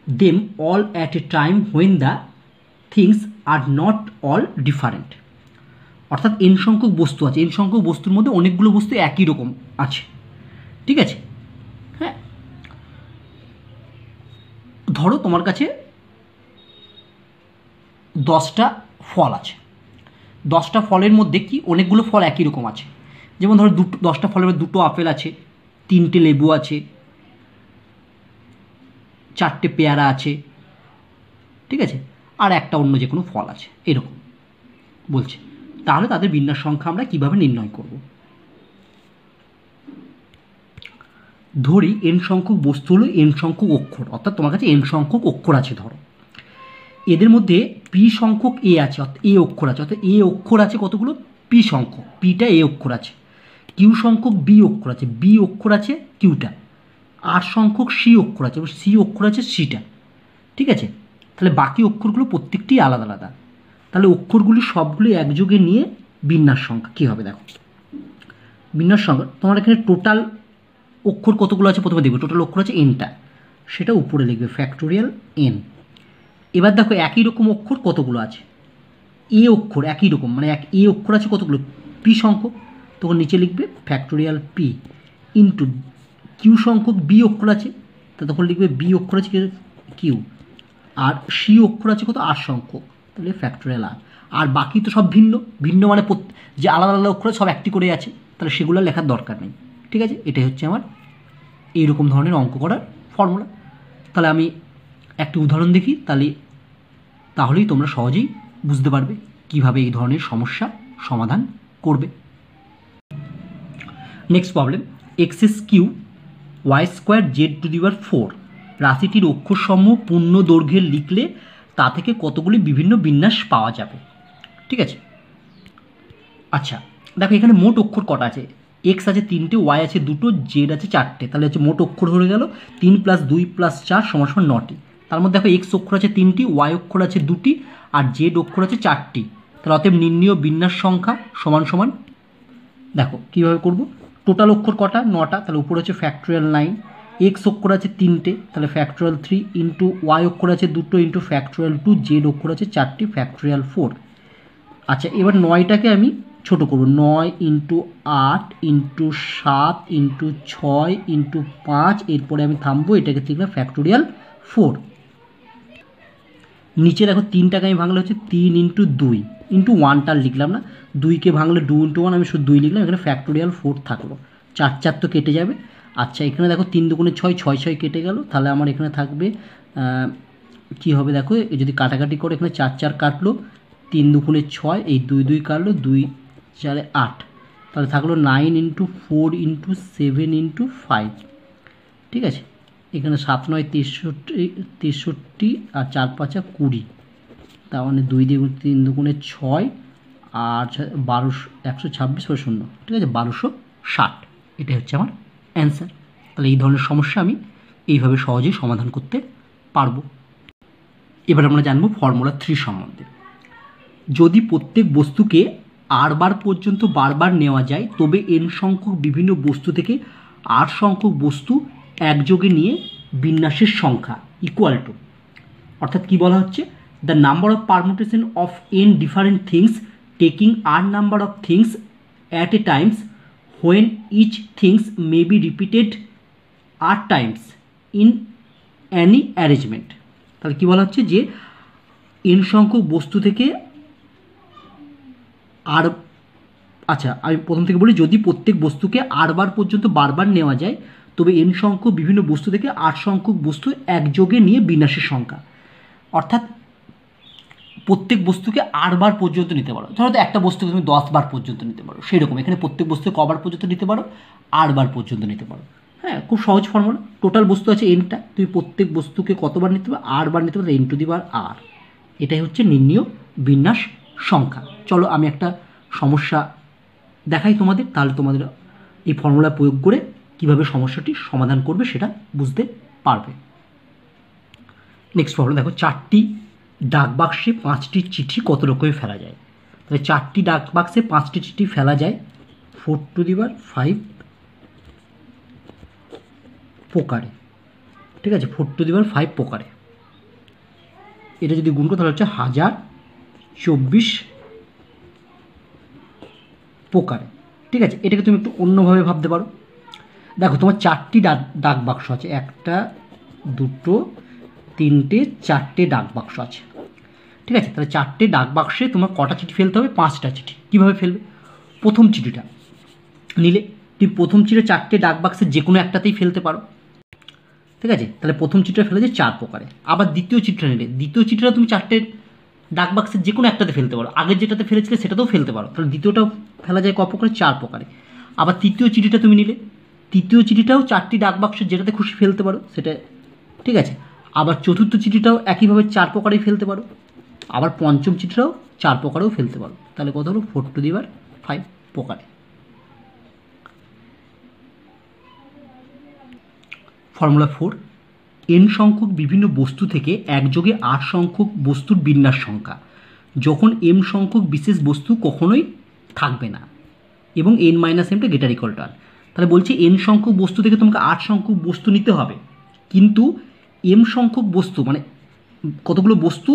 them all at a time when the things are not all different. অর্থাৎ n সংখ্যক বস্তু আছে, n সংখ্যক বস্তুর মধ্যে অনেকগুলো বস্তু একই রকম আছে। ঠিক আছে, হ্যাঁ, ধরো তোমার কাছে 10টা ফল আছে, 10টা ফলের মধ্যে কি অনেকগুলো ফল একই রকম আছে। যেমন ধরো 10টা ফলের মধ্যে 2টো আপেল আছে, 3টে লেবু আছে, 4টে পেয়ারা আছে, ঠিক আছে, আর একটা অন্য যে কোনো ফল আছে, এরকম বলছে। তাহলে তাদের বিন্যাস সংখ্যা আমরা কিভাবে নির্ণয় করব? ধরি n সংখ্যক বস্তু হলো n সংখ্যক অক্ষর, অর্থাৎ তোমার কাছে n সংখ্যক অক্ষর আছে। ধরো এদের মধ্যে p সংখ্যক a আছে, অর্থাৎ a অক্ষর আছে, অর্থাৎ a অক্ষর আছে কতগুলো, p সংখ্যক, pটা a অক্ষর আছে। q সংখ্যক b অক্ষর আছে, b অক্ষর আছে qটা। r সংখ্যক c অক্ষর আছে, এবং c অক্ষর আছে cটা। ঠিক আছে, তাহলে বাকি অক্ষরগুলো প্রত্যেকটি আলাদা আলাদা। তাহলে অক্ষরগুলি সবগুলি একযোগে নিয়ে বিন্যাস সংখ্যা কী হবে, দেখো বিন্যাস সংখ্যা তোমার এখানে টোটাল অক্ষর কতগুলো আছে প্রথমে দেখবে, টোটাল অক্ষর আছে nটা, সেটা উপরে লিখবে ফ্যাক্টোরিয়াল n। এবার দেখো একই রকম অক্ষর কতগুলো আছে, এ অক্ষর একই রকম, মানে এ অক্ষর আছে কতগুলো, p সংখ্যক, তখন নিচে লিখবে ফ্যাক্টোরিয়াল p ইন্টু q সংখ্যক b অক্ষর আছে, তা তখন লিখবে b অক্ষর আছে q, আর c অক্ষর আছে কত, r সংখ্যক, তাহলে ফ্যাক্টোরিয়াল r। আর বাকি তো সব ভিন্ন ভিন্ন, মানে যে আলাদা আলাদা অক্ষর সব একটি করে আছে, তাহলে সেগুলো লেখার দরকার নেই। ঠিক আছে, এটাই হচ্ছে আমার এইরকম ধরনের অঙ্ক করার ফর্মুলা। তাহলে আমি একটি উদাহরণ দেখি, তাহলেই তোমরা সহজেই বুঝতে পারবে কিভাবে এই ধরনের সমস্যা সমাধান করবে। Next problem, x³ y² z⁴ রাশিটির অক্ষরসমূহ পূর্ণ দৈর্ঘ্যের লিখলে তা থেকে কতগুলি বিভিন্ন বিন্যাস পাওয়া যাবে। ঠিক আছে, আচ্ছা দেখো এখানে মোট অক্ষর কটা আছে, x আছে 3টে, y আছে 2টো, z আছে 4টে, তাহলে হচ্ছে মোট অক্ষর হয়ে গেল 3 + 2 + 4 = 9টি। তার মধ্যে দেখো x অক্ষর আছে 3টি, y অক্ষর আছে 2টি, আর z অক্ষর আছে 4টি। তাহলে অতএব নির্ণীয় বিন্যাস সংখ্যা সমান সমান, দেখো কীভাবে করব, টোটাল অক্ষর কটা, 9টা, তাহলে উপরে হচ্ছে ফ্যাক্টোরিয়াল 9, x অক্ষর আছে 3টে, তাহলে ফ্যাক্টোরিয়াল 3 ইন্টু y অক্ষর আছে 2টো ইন্টু ফ্যাক্টোরিয়াল 2, z অক্ষর আছে 4টি ফ্যাক্টোরিয়াল 4। আচ্ছা এবার 9টাকে আমি ছোটো করব, 9 × 8 × 7 × 6 × 5, এরপরে আমি থামবো, এটাকে লিখলাম ফ্যাক্টোরিয়াল 4। নিচে দেখো 3টাকে আমি ভাঙলে হচ্ছে 3 × 2 × 1টা লিখলাম না, 2কে ভাঙলে 2 × 1, আমি শুধু 2 লিখলাম, এখানে ফ্যাক্টোরিয়াল 4 থাকলো, 4 4 তো কেটে যাবে। আচ্ছা এখানে দেখো 3 2 6, 6 6 কেটে গেল, তাহলে আমার এখানে থাকবে কি হবে, দেখো যদি কাটাকাটি করে এখানে 4 4 কাটলো, 3 2 6, এই 2 2 কাটলো, 2 4 8, তাহলে থাকলো 9 × 4 × 7 × 5। ঠিক আছে, এখানে 7 9 63 আর 4 5 20, তার মানে 2 3 2 6 আর 12 126 + 0, ঠিক আছে 1260। এটাই হচ্ছে আমার অ্যান্সার। তাহলে এই ধরনের সমস্যা আমি এইভাবে সহজেই সমাধান করতে পারবো। এবার আমরা জানবো ফর্মুলা 3 সম্বন্ধে। যদি প্রত্যেক বস্তুকে r বার পর্যন্ত বারবার নেওয়া যায় তবে n সংখ্যক বিভিন্ন বস্তু থেকে r সংখ্যক বস্তু একযোগে নিয়ে বিন্যাসের সংখ্যা ইকুয়াল টু, অর্থাৎ কি বলা হচ্ছে, the number of permutation of n different things taking r number of things at a times when each things may be repeated r times in any arrangement. তাহলে কী বলা হচ্ছে যে n সংখ্যক বস্তু থেকে আর, আচ্ছা আমি প্রথম থেকে বলি, যদি প্রত্যেক বস্তুকে r বার পর্যন্ত বারবার নেওয়া যায় তবে n সংখ্যক বিভিন্ন বস্তু থেকে r সংখ্যক বস্তু একযোগে নিয়ে বিন্যাসের সংখ্যা, অর্থাৎ প্রত্যেক বস্তুকে r বার পর্যন্ত নিতে পারো। ধরো তো একটা বস্তুকে তুমি 10 বার পর্যন্ত নিতে পারো, সেই রকম এখানে প্রত্যেক বস্তুকে কবার পর্যন্ত নিতে পারো, r বার পর্যন্ত নিতে পারো। হ্যাঁ, খুব সহজ ফর্মুলা। টোটাল বস্তু আছে nটা, তুমি প্রত্যেক বস্তুকে কতবার নিতে পারো, r বার নিতে পারো, n to the power r। এটাই হচ্ছে নির্ণীয় বিন্যাস সংখ্যা। চলো আমি একটা সমস্যা দেখাই তোমাদের, তাহলে তোমাদের এই ফর্মুলা প্রয়োগ করে কিভাবে সমস্যাটি সমাধান করবে সেটা বুঝতে পারবে। নেক্সট ফর্মুলা দেখো, 4টি ডাক বাক্সে 5টি চিঠি কত রকমে ফেলা যায়। তাহলে 4টি ডাক বাক্সে 5টি চিঠি ফেলা যায় 4 টু দি পাওয়ার 5 প্রকারে, ঠিক আছে, 4 টু দি পাওয়ার 5 প্রকারে। এটা যদি গুণ করো তাহলে হচ্ছে 1024 প্রকারে, ঠিক আছে। এটাকে তুমি একটু অন্যভাবে ভাবতে পারো। দেখো তোমার 4টি ডাক বাক্স আছে, 1টা 2টো 3টে 4টে ডাক বাক্স আছে, ঠিক আছে। তাহলে 4টে ডাক বাক্সে তোমার কটা চিঠি ফেলতে হবে, 5টা চিঠি। কীভাবে ফেলবে, প্রথম চিঠিটা নিলে তুমি প্রথম চিঠি 4টে ডাক বাক্সে যে কোনো একটাতেই ফেলতে পারো, ঠিক আছে। তাহলে প্রথম চিঠিটা ফেলে যে 4 প্রকারে। আবার দ্বিতীয় চিঠিটা নিলে দ্বিতীয় চিঠিটা তুমি 4টে ডাক বাক্সের যে কোনো একটাতে ফেলতে পারো, আগের যেটাতে ফেলেছিলে সেটাতেও ফেলতে পারো, তাহলে দ্বিতীয়টাও ফেলা যায় ক প্রকারে, 4 প্রকারে। আবার তৃতীয় চিঠিটা তুমি নিলে তৃতীয় চিঠিটাও 4টি ডাক বাক্সের যেটাতে খুশি ফেলতে পারো সেটা, ঠিক আছে। আবার চতুর্থ চিঠিটাও একইভাবে 4 প্রকারেই ফেলতে পারো। আবার পঞ্চম চিঠিটাও 4 প্রকারেও ফেলতে পারো। তাহলে কত হলো, 4 টু দি পাওয়ার 5 প্রকারে। ফর্মুলা 4, n সংখ্যক বিভিন্ন বস্তু থেকে একযোগে r সংখ্যক বস্তুর বিন্যাস সংখ্যা যখন m সংখ্যক বিশেষ বস্তু কখনোই থাকবে না এবং n মাইনাস এমটা গ্রেটার ইকুয়াল টু r। তাহলে বলছি n সংখ্যক বস্তু থেকে তোমাকে r সংখ্যক বস্তু নিতে হবে, কিন্তু m সংখ্যক বস্তু মানে কতগুলো বস্তু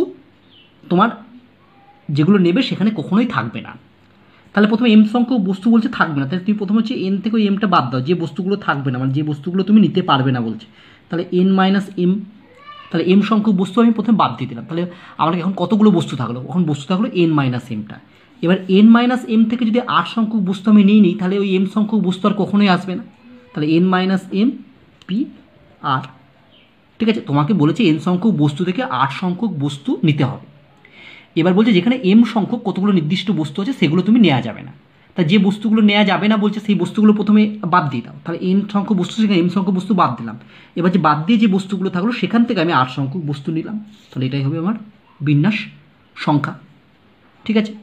তোমার যেগুলো নেবে সেখানে কখনোই থাকবে না। তাহলে প্রথমে m সংখ্যক বস্তু বলছে থাকবে না, তাহলে তুমি প্রথমে হচ্ছে n থেকে ওই mটা বাদ দাও, যে বস্তুগুলো থাকবে না মানে যে বস্তুগুলো তুমি নিতে পারবে না বলছে। তাহলে n মাইনাস m, তাহলে m সংখ্যক বস্তু আমি প্রথমে বাদ দিয়ে দিলাম। তাহলে আমার এখন কতগুলো বস্তু থাকলো, এখন বস্তু থাকলো n মাইনাস mটা। এবার n মাইনাস m থেকে যদি r সংখ্যক বস্তু আমি নিই তাহলে ওই m সংখ্যক বস্তু আর কখনোই আসবে না। তাহলে n minus m p r, ঠিক আছে। তোমাকে বলেছে n সংখ্যক বস্তু থেকে r সংখ্যক বস্তু নিতে হবে। এবার বলছে যেখানে m সংখ্যক কতগুলো নির্দিষ্ট বস্তু আছে সেগুলো তুমি নেওয়া যাবে না। তা যে বস্তুগুলো নেওয়া যাবে না বলছে সেই বস্তুগুলো প্রথমে বাদ দিয়ে দাও। তাহলে n সংখ্যক বস্তু সেখানে m সংখ্যক বস্তু বাদ দিলাম। এবার যে বাদ দিয়ে যে বস্তুগুলো থাকলো সেখান থেকে আমি r সংখ্যক বস্তু নিলাম। তাহলে এটাই হবে আমার বিন্যাস সংখ্যা, ঠিক আছে।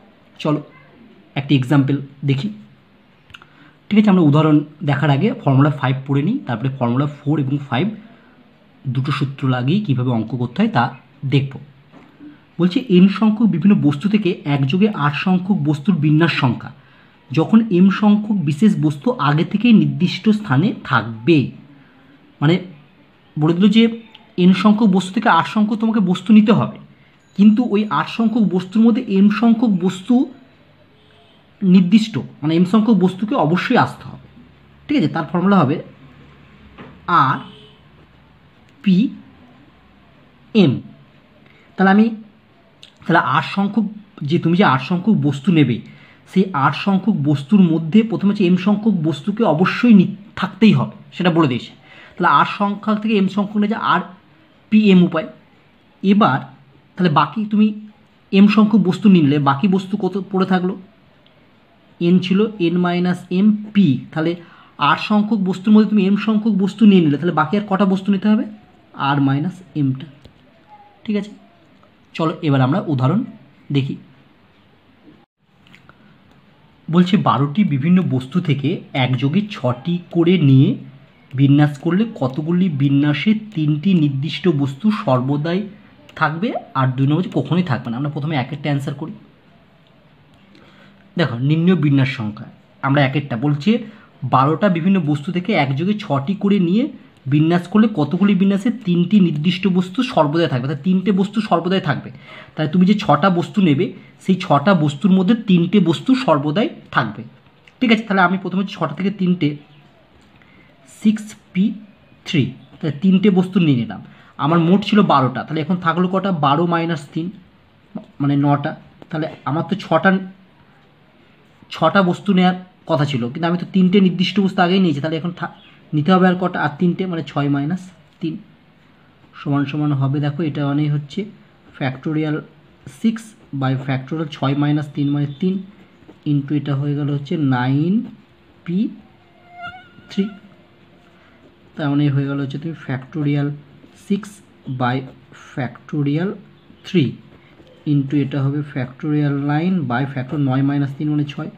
চলো একটি এক্সাম্পল দেখি, ঠিক আছে। আমরা উদাহরণ দেখার আগে ফর্মুলা 5 পড়ে নিই, তারপরে ফর্মুলা 4 এবং 5 দুটো সূত্র লাগিয়ে কীভাবে অঙ্ক করতে হয় তা দেখব। বলছে n সংখ্যক বিভিন্ন বস্তু থেকে একযোগে r সংখ্যক বস্তুর বিন্যাস সংখ্যা যখন m সংখ্যক বিশেষ বস্তু আগে থেকেই নির্দিষ্ট স্থানে থাকবে। মানে বলে দিল যে n সংখ্যক বস্তু থেকে r সংখ্যক তোমাকে বস্তু নিতে হবে, কিন্তু ওই r সংখ্যক বস্তুর মধ্যে m সংখ্যক বস্তু নির্দিষ্ট মানে m সংখ্যক বস্তুকে অবশ্যই আসতে হবে, ঠিক আছে। তার ফর্মুলা হবে r p m। তাহলে r সংখ্যক তুমি যে r সংখ্যক বস্তু নেবে সেই r সংখ্যক বস্তুর মধ্যে প্রথমে হচ্ছে m সংখ্যক বস্তুকে অবশ্যই থাকতেই হবে, সেটা বলে দিয়েছে। তাহলে r সংখ্যা থেকে m সংখ্যক নিয়ে যে r p m উপায়। এবার তাহলে বাকি তুমি m সংখ্যক বস্তু নিলে বাকি বস্তু কত পড়ে থাকলো, n ছিল n মাইনাস m p। তাহলে r সংখ্যক বস্তুর মধ্যে তুমি m সংখ্যক বস্তু নিয়ে নিলে তাহলে বাকি আর কটা বস্তু নিতে হবে, r মাইনাস mটা, ঠিক আছে। চলো এবার আমরা উদাহরণ দেখি। বলছে 12টি বিভিন্ন বস্তু থেকে একযোগে 6টি করে নিয়ে বিন্যাস করলে কতগুলি বিন্যাসে 3টি নির্দিষ্ট বস্তু সর্বদাই থাকবে আর 2 নম্বর কখনোই থাকবে না। আমরা প্রথমে একেরটা অ্যান্সার করি। দেখো নির্ণয় বিন্যাস সংখ্যা আমরা একেরটা বলছে 12টা বিভিন্ন বস্তু থেকে একযোগে 6টি করে নিয়ে বিন্যাস করলে কতগুলি বিন্যাসে 3টি নির্দিষ্ট বস্তু সর্বদাই থাকবে, তাই 3টে বস্তু সর্বদাই থাকবে। তাই তুমি যে 6টা বস্তু নেবে সেই 6টা বস্তুর মধ্যে 3টে বস্তু সর্বদাই থাকবে। ঠিক আছে, তাহলে আমি প্রথমে 6টা থেকে 3টে 6p3, তাহলে 3টে বস্তু নিয়ে নিলাম। আমার মোট ছিল 12টা, তাহলে এখন থাকলো কটা? 12 - 3 মানে 9টা। তাহলে আমার তো 6টা বস্তু নেওয়ার কথা ছিল, কিন্তু আমি তো 3টে নির্দিষ্ট বস্তু আগেই নিয়েছি, তাহলে এখন নিতে হবে আর কটা? আর 3টে, মানে 6 - 3 সমান সমান হবে, দেখো এটা মানে হচ্ছে ফ্যাক্টোরিয়াল 6 বাই ফ্যাক্টোরিয়াল 6 - 3 মানে 3 ইন্টু এটা হয়ে গেল হচ্ছে 9p3, তার মানে হয়ে গেল হচ্ছে তুমি ফ্যাক্টোরিয়াল 6 বাই ফ্যাক্টোরিয়াল 3 ইন্টু এটা হবে ফ্যাক্টোরিয়াল 9 বাই ফ্যাক্টর 9 - 3 মানে 6,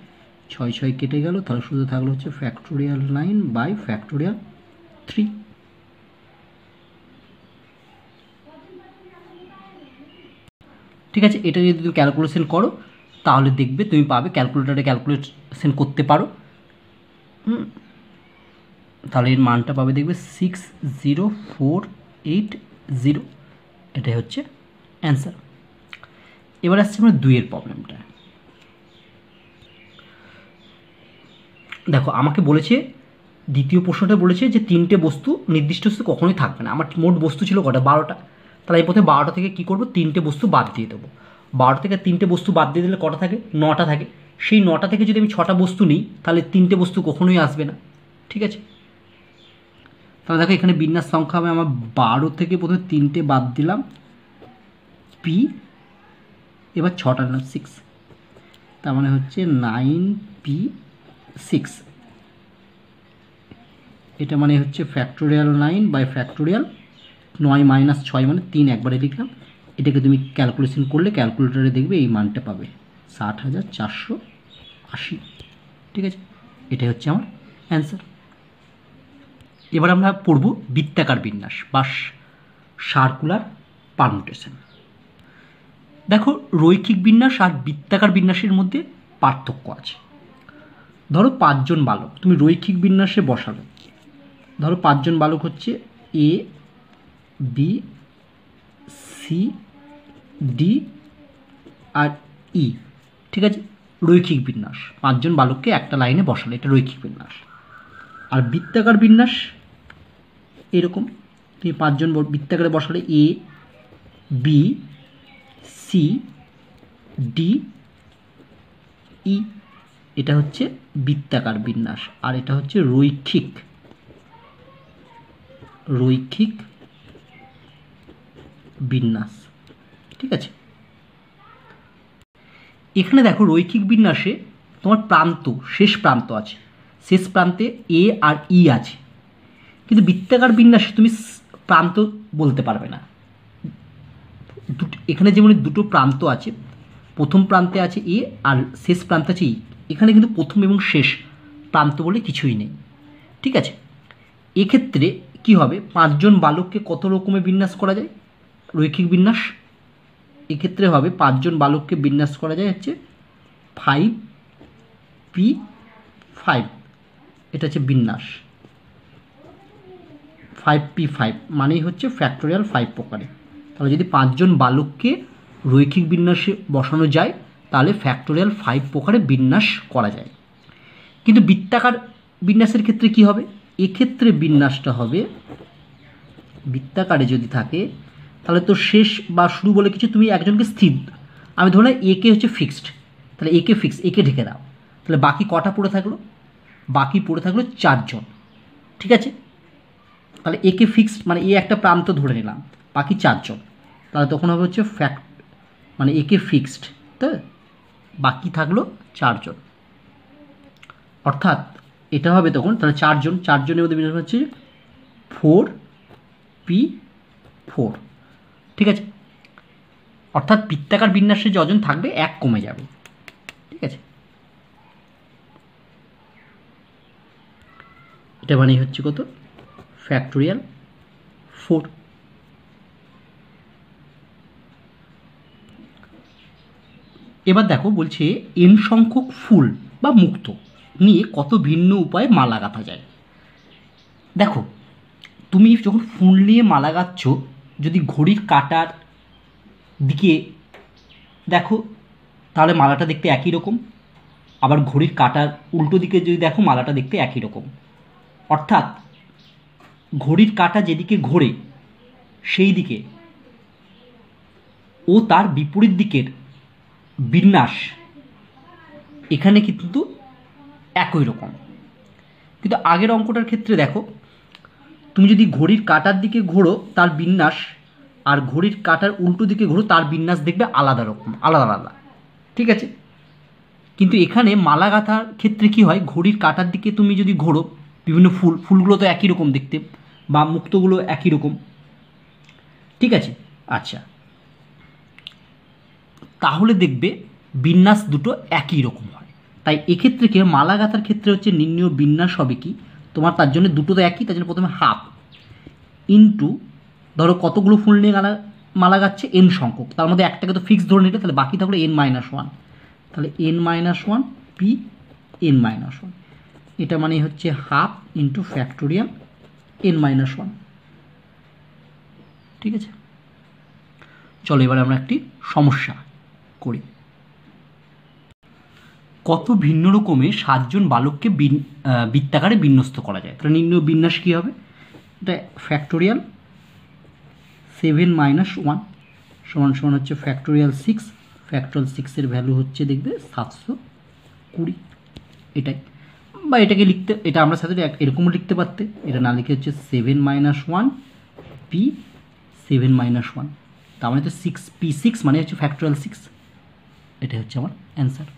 6 6 কেটে গেল, তাহলে শুধু থাকলো হচ্ছে ফ্যাক্টোরিয়াল 9 বাই ফ্যাক্টোরিয়াল 3। ঠিক আছে, এটা যদি তুমি ক্যালকুলেশন করো তাহলে দেখবে তুমি পাবে, ক্যালকুলেটারে ক্যালকুলেশন করতে পারো, তাহলে এর মানটা পাবে দেখবে 60480, এটাই হচ্ছে অ্যান্সার। এবার আসছে আমরা 2-এর প্রবলেমটা। দেখো আমাকে বলেছে, দ্বিতীয় প্রশ্নটা বলেছে যে 3টে বস্তু নির্দিষ্ট বস্তু কখনোই থাকবে না। আমার মোট বস্তু ছিল কটা? 12টা। তাহলে এই প্রথমে 12টা থেকে কী করবো? 3টে বস্তু বাদ দিয়ে দেবো। 12টা থেকে 3টে বস্তু বাদ দিয়ে দিলে কটা থাকে? 9টা থাকে। সেই 9টা থেকে যদি আমি 6টা বস্তু নিই তাহলে 3টে বস্তু কখনোই আসবে না। ঠিক আছে, তাহলে দেখো এখানে বিন্যাস সংখ্যা হবে আমার 12 থেকে প্রথমে 3টে বাদ দিলাম p, এবার 6টা নিলাম 6, তার মানে হচ্ছে 9p6, এটা মানে হচ্ছে ফ্যাক্টোরিয়াল 9 বাই ফ্যাক্টোরিয়াল 9 - 6 মানে 3 একবারে লিখলাম। এটাকে তুমি ক্যালকুলেশন করলে ক্যালকুলেটরে দেখবে এই মানটা পাবে 60,480। ঠিক আছে, এটাই হচ্ছে আমার অ্যান্সার। এবার আমরা পড়ব বৃত্তাকার বিন্যাস বা সার্কুলার পারমুটেশন। দেখো রৈখিক বিন্যাস আর বৃত্তাকার বিন্যাসের মধ্যে পার্থক্য আছে। ধরো 5 জন বালক তুমি রৈখিক বিন্যাসে বসাবে। ধরো 5 জন বালক হচ্ছে এ, বি, সি, ডি আর ই। ঠিক আছে, রৈখিক বিন্যাস 5 জন বালককে একটা লাইনে বসালে, এটা রৈখিক বিন্যাস। আর বৃত্তাকার বিন্যাস এরকম, তুমি 5 জন বৃত্তাকারে বসালে এ, বি, সি, ডি, ই, এটা হচ্ছে বৃত্তাকার বিন্যাস। আর এটা হচ্ছে রৈখিক বিন্যাস। ঠিক আছে, এখানে দেখো রৈখিক বিন্যাসে তোমার প্রান্ত, শেষ প্রান্ত আছে, শেষ প্রান্তে এ আর ই আছে, কিন্তু বৃত্তাকার বিন্যাসে তুমি প্রান্ত বলতে পারবে না। এখানে যেমন দুটো প্রান্ত আছে, প্রথম প্রান্তে আছে এ আর শেষ প্রান্তে আছে ই, এখানে কিন্তু প্রথম এবং শেষ প্রান্ত বলে কিছুই নেই। ঠিক আছে, এক্ষেত্রে কি হবে? 5 জন বালককে কত রকমের বিন্যাস করা যায়? রৈখিক বিন্যাস এক্ষেত্রে হবে 5 জন বালককে বিন্যাস করা যায় হচ্ছে 5p5, এটা হচ্ছে বিন্যাস 5p5 মানেই হচ্ছে ফ্যাক্টোরিয়াল 5 প্রকারে। তাহলে যদি 5 জন বালককে রৈখিক বিন্যাসে বসানো যায় তাহলে ফ্যাক্টোরিয়াল 5 প্রকারে বিন্যাস করা যায়। কিন্তু বৃত্তাকার বিন্যাসের ক্ষেত্রে কি হবে? এক্ষেত্রে বিন্যাসটা হবে, বৃত্তাকারে যদি থাকে তাহলে তো শেষ বা শুরু বলে কিছু, তুমি একজনকে স্থির, আমি ধরলাম একে হচ্ছে ফিক্সড, তাহলে একে ফিক্স, একে ঢেকে দাও, তাহলে বাকি কটা পড়ে থাকলো? বাকি পড়ে থাকলো 4 জন। ঠিক আছে, তাহলে একে ফিক্সড মানে এ একটা প্রান্ত ধরে নিলাম, বাকি 4 জন, তাহলে তখন হবে হচ্ছে মানে একে ফিক্সড, তাই বাকি থাকলো 4 জন, অর্থাৎ এটা হবে তখন, তাহলে 4 জন, 4 জনের মধ্যে বিন্যাস হচ্ছে 4p4। ঠিক আছে, অর্থাৎ বৃত্তাকার বিন্যাসে যজন থাকবে 1 কমে যাবে। ঠিক আছে, এটা মানে হচ্ছে কত? ফ্যাক্টোরিয়াল 4। এবার দেখো বলছে n সংখ্যক ফুল বা মুক্ত নিয়ে কত ভিন্ন উপায়ে মালা গাঁথা যায়। দেখো তুমি যখন ফুল নিয়ে মালা গাঁথছ, যদি ঘড়ির কাঁটার দিকে দেখো তাহলে মালাটা দেখতে একই রকম, আবার ঘড়ির কাঁটার উল্টো দিকে যদি দেখো মালাটা দেখতে একই রকম। অর্থাৎ ঘড়ির কাঁটা যেদিকে ঘোরে সেই দিকে ও তার বিপরীত দিকের বিন্যাস এখানে কিন্তু একই রকম। কিন্তু আগের অঙ্কটার ক্ষেত্রে দেখো তুমি যদি ঘড়ির কাঁটার দিকে ঘোরো তার বিন্যাস, আর ঘড়ির কাঁটার উল্টো দিকে ঘোরো তার বিন্যাস দেখবে আলাদা রকম, আলাদা আলাদা। ঠিক আছে, কিন্তু এখানে মালা গাঁথার ক্ষেত্রে কি হয়, ঘড়ির কাঁটার দিকে তুমি যদি ঘোরো বিভিন্ন ফুলগুলো তো একই রকম দেখতে বা মুক্তগুলো একই রকম। ঠিক আছে, আচ্ছা, তাহলে দেখবে বিন্যাস দুটো একই রকম হয়। তাই এক্ষেত্রে কি মালা গাঁথার ক্ষেত্রে হচ্ছে নির্ণীয় বিন্যাস হবে কি তোমার, তার জন্য দুটো তো একই, তার জন্য প্রথমে হাফ ইন্টু ধরো কতগুলো ফুল নিয়ে মালা গাচ্ছে n সংখ্যক, তার মধ্যে একটাকে তো ফিক্স ধরে নিলে, তাহলে বাকি থাকলো n-1, তাহলে n-1 p n-1, এটা মানে হচ্ছে হাফ ইন্টু ফ্যাক্টোরিয়াল n-1। ঠিক আছে, চলো এবার আমরা একটি সমস্যা করি। কত ভিন্ন রকমে 7 জন বালককে বৃত্তাকারে বিন্যস্ত করা যায়। তাহলে নির্ণয় বিন্যাস কী হবে, এটা ফ্যাক্টোরিয়াল 7-1 সমান সমান হচ্ছে ফ্যাক্টোরিয়াল 6, ফ্যাক্টোরিয়াল 6-এর ভ্যালু হচ্ছে দেখবে 720, এটাই। বা এটাকে লিখতে, এটা আমরা সাথে এরকমও লিখতে পারতে, এটা না লিখে হচ্ছে 7-1 p 7-1, তার মানে তো 6p6 মানে হচ্ছে ফ্যাক্টোরিয়াল 6, এটা হচ্ছে আমার অ্যান্সার।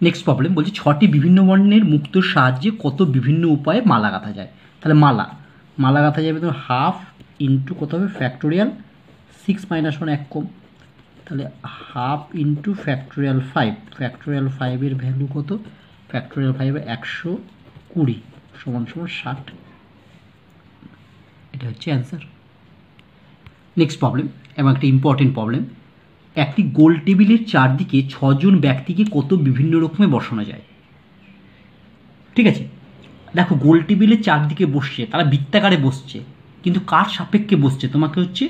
নেক্সট প্রবলেম বলছি 6টি বিভিন্ন বর্ণের মুক্তোর সাহায্যে কত বিভিন্ন উপায়ে মালা গাঁথা যায়। তাহলে মালা গাঁথা যাবে তো হাফ ইন্টু কত হবে ফ্যাক্টোরিয়াল 6-1 এক কম, তাহলে হাফ ইন্টু ফ্যাক্টোরিয়াল 5, ফ্যাক্টোরিয়াল 5-এর ভ্যালু কত, ফ্যাক্টোরিয়াল 5 120 সমান সমান 60, এটা হচ্ছে অ্যান্সার। নেক্সট প্রবলেম এবং একটা ইম্পর্টেন্ট প্রবলেম, একটি গোল টেবিলের চারদিকে 6 জন ব্যক্তিকে কত বিভিন্ন রকমে বসানো যায়। ঠিক আছে, দেখো গোল টেবিলের চারদিকে বসছে, তারা বৃত্তাকারে বসছে, কিন্তু কার সাপেক্ষে বসছে, তোমাকে হচ্ছে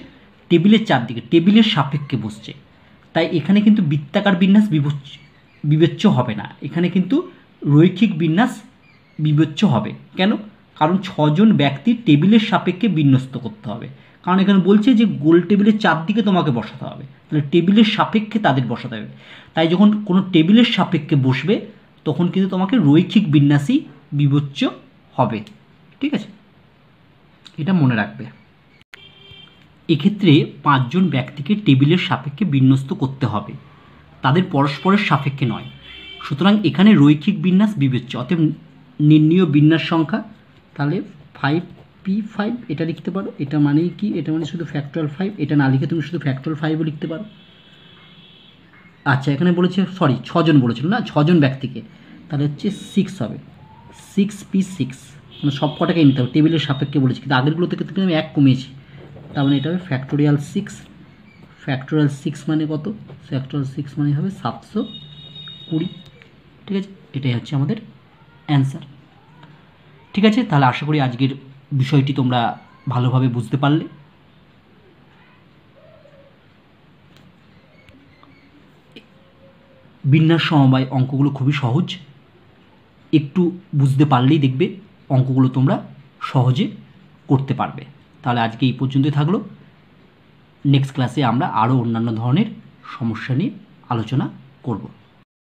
টেবিলের চারদিকে, টেবিলের সাপেক্ষে বসছে। তাই এখানে কিন্তু বৃত্তাকার বিন্যাস বিবেচ্য হবে না, এখানে কিন্তু রৈখিক বিন্যাস বিবেচ্য হবে। কেন, কারণ 6 জন ব্যক্তি টেবিলের সাপেক্ষে বিন্যস্ত করতে হবে, কারণ এখানে বলছে যে গোল টেবিলের চারদিকে তোমাকে বসাতে হবে, তাহলে টেবিলের সাপেক্ষে তাদের বসাতে হবে। তাই যখন কোনো টেবিলের সাপেক্ষে বসবে তখন কিন্তু তোমাকে রৈখিক বিন্যাসই বিবেচ্য হবে। ঠিক আছে, এটা মনে রাখবে। এক্ষেত্রে 5 জন ব্যক্তিকে টেবিলের সাপেক্ষে বিন্যস্ত করতে হবে, তাদের পরস্পরের সাপেক্ষে নয়, সুতরাং এখানে রৈখিক বিন্যাস বিবেচ্য, অতএব নির্ণীয় বিন্যাস সংখ্যা তাহলে 5p5 এটা লিখতে পারো। এটা মানেই কি, এটা মানে শুধু ফ্যাক্টোরিয়াল 5, এটা না লিখে তুমি শুধু ফ্যাক্টোরিয়াল 5ও লিখতে পারো। আচ্ছা, এখানে বলেছে 6 জন বলেছিল না, 6 জন ব্যক্তিকে, তাহলে হচ্ছে 6 হবে, 6p6 মানে সব কটাকেই নিতে হবে, টেবিলের সাপেক্ষে বলেছি, কিন্তু আগেরগুলো থেকে আমি 1 কমিয়েছি, তার মানে এটা হবে ফ্যাক্টোরিয়াল 6, ফ্যাক্টোরিয়াল 6 মানে কত, ফ্যাক্টোরিয়াল 6 মানে হবে 720। ঠিক আছে, এটাই হচ্ছে আমাদের অ্যান্সার। ঠিক আছে, তাহলে আশা করি আজকের বিষয়টি তোমরা ভালোভাবে বুঝতে পারলে। বিন্যাস সমবায় অঙ্কগুলো খুবই সহজ, একটু বুঝতে পারলেই দেখবে অঙ্কগুলো তোমরা সহজে করতে পারবে। তাহলে আজকে এই পর্যন্তই থাকলো, নেক্সট ক্লাসে আমরা আরও অন্যান্য ধরনের সমস্যা নিয়ে আলোচনা করব।